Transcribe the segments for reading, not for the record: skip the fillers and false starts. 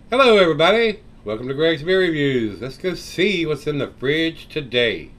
Hello everybody, welcome to Gregsbeerreviews. Let's go see what's in the fridge today.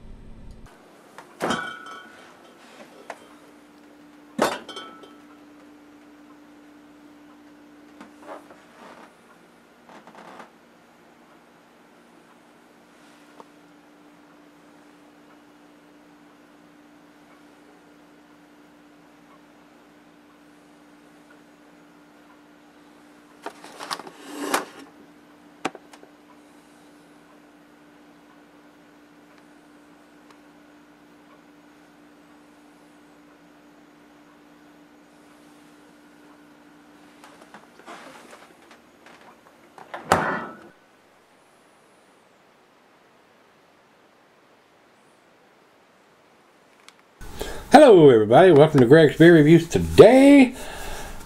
Hello everybody, welcome to Gregsbeerreviews today.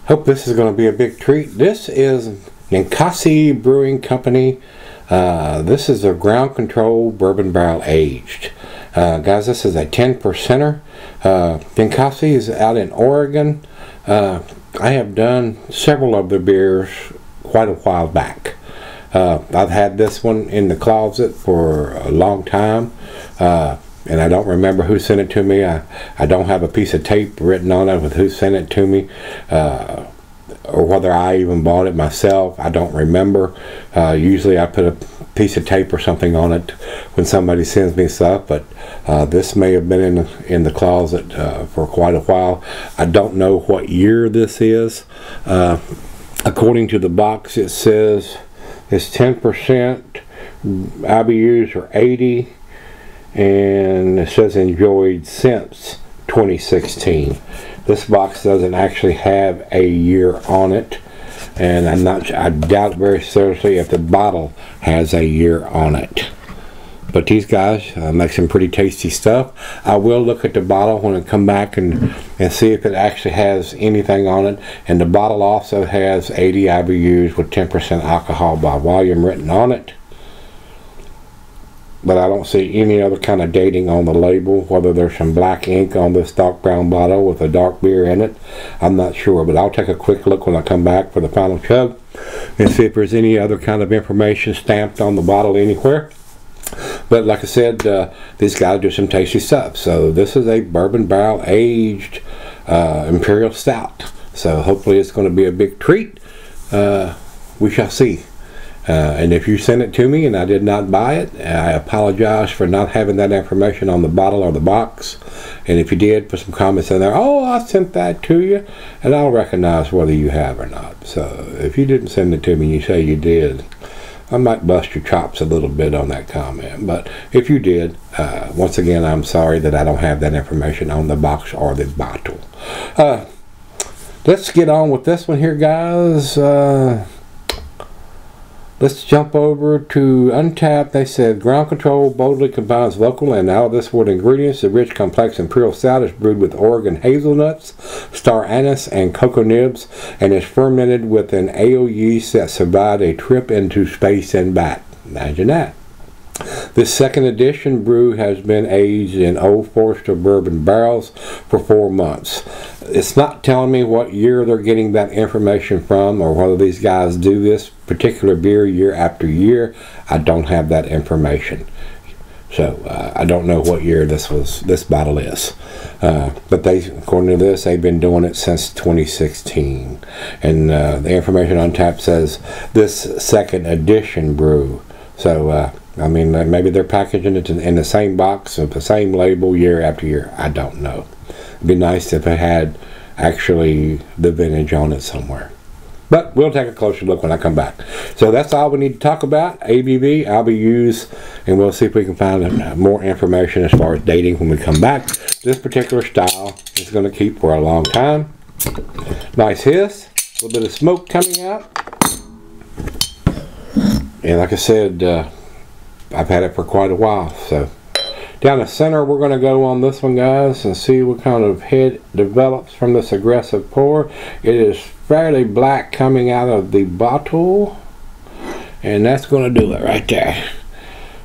Hope this is going to be a big treat. This is Ninkasi Brewing Company. This is a ground control bourbon barrel aged. Guys, this is a 10%er. Ninkasi is out in Oregon. I have done several of their beers quite a while back. I've had this one in the closet for a long time. And I don't remember who sent it to me. I don't have a piece of tape written on it with who sent it to me, or whether I even bought it myself. I don't remember. Usually I put a piece of tape or something on it when somebody sends me stuff, but this may have been in the closet for quite a while. I don't know what year this is. According to the box, it says it's 10%, IBUs are 80. And it says enjoyed since 2016. This box doesn't actually have a year on it, and I doubt very seriously if the bottle has a year on it. But these guys make some pretty tasty stuff. I will look at the bottle when I come back and see if it actually has anything on it. And the bottle also has 80 IBUs with 10% alcohol by volume written on it. But I don't see any other kind of dating on the label, whether there's some black ink on this dark brown bottle with a dark beer in it. I'm not sure, but I'll take a quick look when I come back for the final chug and see if there's any other kind of information stamped on the bottle anywhere. But like I said, these guys do some tasty stuff. So this is a bourbon barrel aged Imperial Stout. So hopefully it's going to be a big treat. We shall see. And if you sent it to me and I did not buy it, I apologize for not having that information on the bottle or the box. And if you did, put some comments in there. Oh, I sent that to you, and I'll recognize whether you have or not. So if you didn't send it to me and you say you did, I might bust your chops a little bit on that comment. But if you did, once again, I'm sorry that I don't have that information on the box or the bottle. Let's get on with this one here, guys. Let's jump over to Untapped. They said, ground control boldly combines local and out-of-this-world ingredients. The rich, complex Imperial Stout is brewed with Oregon hazelnuts, star anise, and cocoa nibs, and is fermented with an ale yeast that survived a trip into space and back. Imagine that. This second edition brew has been aged in Old Forester bourbon barrels for 4 months. It's not telling me what year they're getting that information from, or whether these guys do this particular beer year after year. I don't have that information. So I don't know what year this bottle is. But according to this, they've been doing it since 2016. And the information on tap says this second edition brew. So I mean, maybe they're packaging it in the same box with the same label year after year. I don't know. It'd be nice if it had actually the vintage on it somewhere. But we'll take a closer look when I come back. So that's all we need to talk about. ABV, IBUs, and we'll see if we can find more information as far as dating when we come back. This particular style is going to keep for a long time. Nice hiss. A little bit of smoke coming out. And like I said, I've had it for quite a while. So down the center we're going to go on this one, guys, and see what kind of head develops from this aggressive pour. It is fairly black coming out of the bottle, and that's going to do it right there.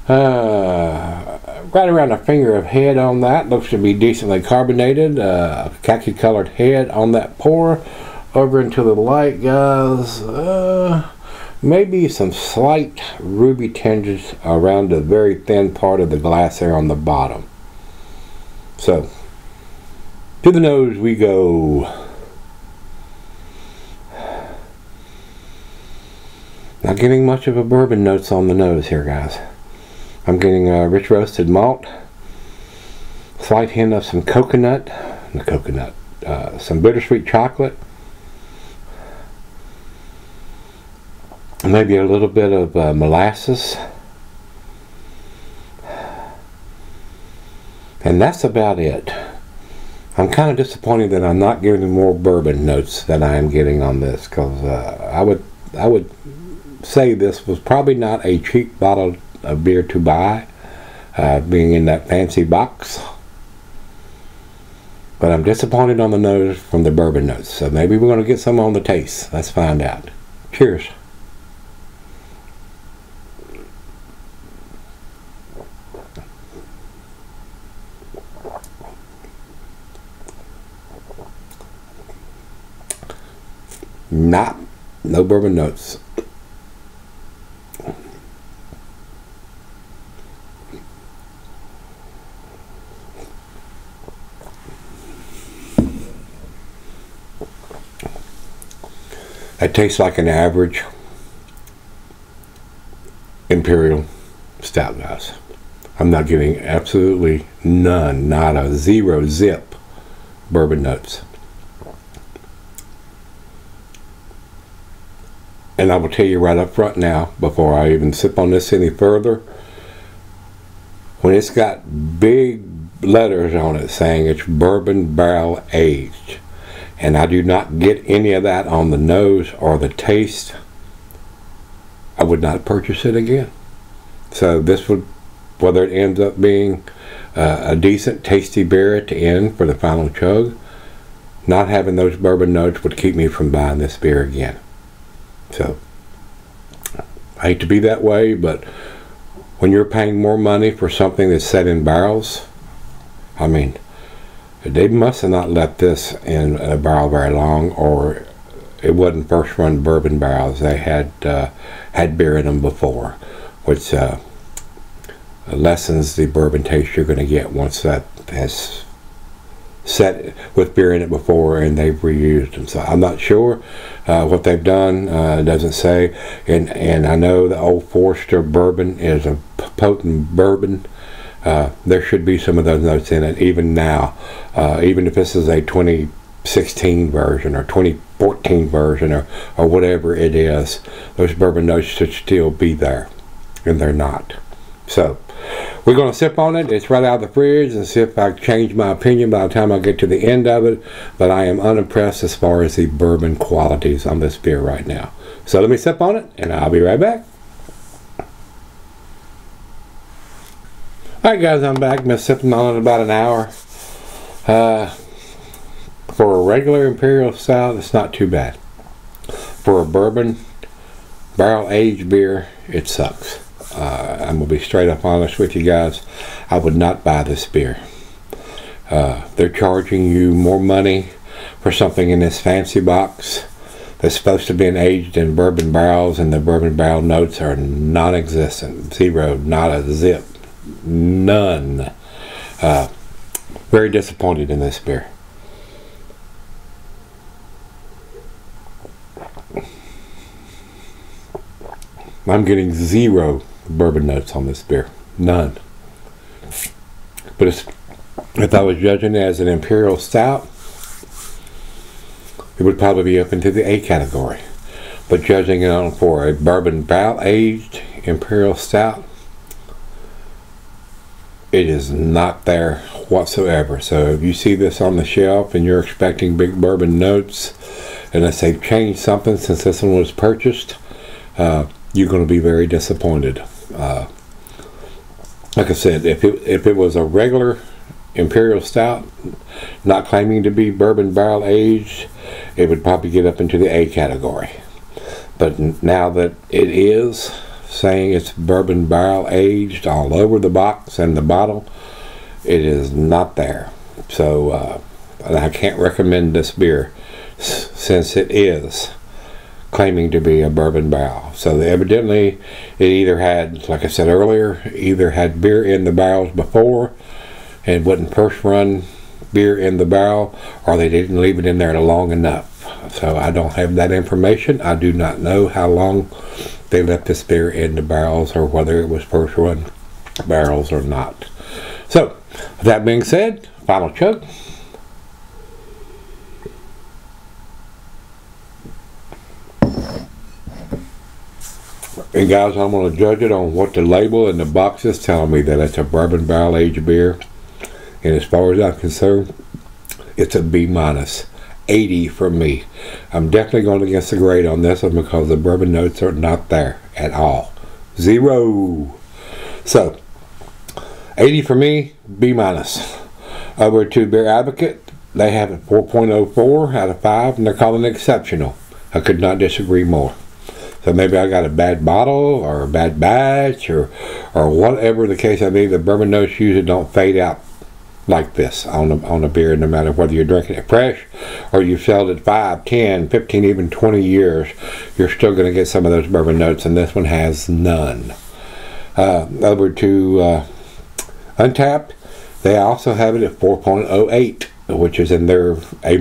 Right around a finger of head on that. Looks to be decently carbonated. Khaki colored head on that pour. Over into the light, guys. maybe some slight ruby tinges around the very thin part of the glass there on the bottom. So to the nose we go. Not getting much of a bourbon notes on the nose here, guys. I'm getting rich roasted malt, slight hint of some coconut, some bittersweet chocolate, maybe a little bit of molasses, and that's about it. I'm kind of disappointed that I'm not getting more bourbon notes than I am getting on this, because I would say this was probably not a cheap bottle of beer to buy, being in that fancy box. But I'm disappointed on the nose from the bourbon notes, so maybe we're going to get some on the taste. Let's find out. Cheers. No bourbon notes. It tastes like an average Imperial Stout, guys. I'm not getting absolutely none, not a zero zip bourbon notes. And I will tell you right up front now, before I even sip on this any further, when it's got big letters on it saying it's bourbon barrel aged, and I do not get any of that on the nose or the taste, I would not purchase it again. So this would, whether it ends up being a decent tasty beer at the end for the final chug, not having those bourbon notes would keep me from buying this beer again. So I hate to be that way, but when you're paying more money for something that's set in barrels, I mean, they must have not left this in a barrel very long, or it wasn't first run bourbon barrels. They had had beer in them before, which lessens the bourbon taste you're going to get once that has set with beer in it before and they've reused them. So I'm not sure what they've done. It doesn't say, and I know the Old Forester bourbon is a potent bourbon. There should be some of those notes in it even now, even if this is a 2016 version or 2014 version or whatever it is. Those bourbon notes should still be there, and they're not. So we're going to sip on it. It's right out of the fridge, and see if I change my opinion by the time I get to the end of it. But I am unimpressed as far as the bourbon qualities on this beer right now. So let me sip on it, and I'll be right back. Alright guys, I'm back. Been sipping on it about an hour. For a regular Imperial Stout, it's not too bad. For a bourbon barrel aged beer, it sucks. I'm going to be straight up honest with you guys. I would not buy this beer. They're charging you more money for something in this fancy box that's supposed to be aged in bourbon barrels, and the bourbon barrel notes are non-existent. Zero, not a zip. None. Very disappointed in this beer. I'm getting zero bourbon notes on this beer. None. But if I was judging it as an Imperial Stout, it would probably be up into the A category. But judging it on for a bourbon barrel aged Imperial Stout, it is not there whatsoever. So if you see this on the shelf and you're expecting big bourbon notes, unless they've changed something since this one was purchased, you're going to be very disappointed. Like I said, if it was a regular Imperial Stout, not claiming to be bourbon barrel aged, it would probably get up into the A category. But now that it is saying it's bourbon barrel aged all over the box and the bottle, it is not there. So I can't recommend this beer since it is claiming to be a bourbon barrel. So evidently it either had, like I said earlier, either had beer in the barrels before and wouldn't first run beer in the barrel, or they didn't leave it in there long enough. So I don't have that information. I do not know how long they left this beer in the barrels, or whether it was first run barrels or not. So with that being said, final chug. And guys, I'm going to judge it on what the label and the box is telling me, that it's a bourbon barrel aged beer. And as far as I'm concerned, it's a B-, 80 from me. I'm definitely going against the grade on this one because the bourbon notes are not there at all. 0. So 80 for me, B-. Over to Beer Advocate, they have it 4.04 out of 5, and they're calling it exceptional. I could not disagree more. So maybe I got a bad bottle or a bad batch, or whatever the case may be. The bourbon notes usually don't fade out like this on a beer, no matter whether you're drinking it fresh or you've sold it 5, 10, 15, even 20 years. You're still going to get some of those bourbon notes, and this one has none. Over to Untapped, they also have it at 4.08, which is in their A-.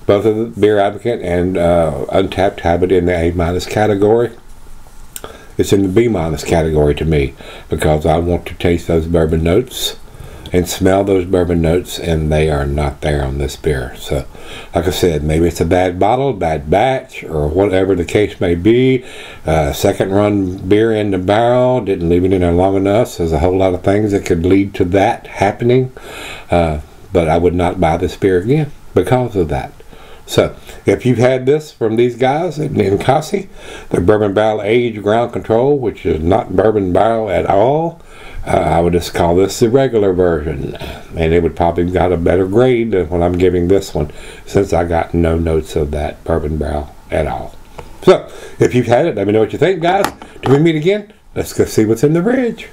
Both of the Beer Advocate and Untapped have it in the A- category. It's in the B- category to me, because I want to taste those bourbon notes and smell those bourbon notes, and they are not there on this beer. So like I said, maybe it's a bad bottle, bad batch, or whatever the case may be. Second run beer in the barrel, didn't leave it in there long enough. So there's a whole lot of things that could lead to that happening, but I would not buy this beer again because of that. So if you've had this from these guys at Ninkasi, the bourbon barrel aged ground control, which is not bourbon barrel at all, I would just call this the regular version, and it would probably got a better grade than what I'm giving this one, since I got no notes of that bourbon barrel at all. So if you've had it, let me know what you think, guys. Till we meet again, let's go see what's in the fridge.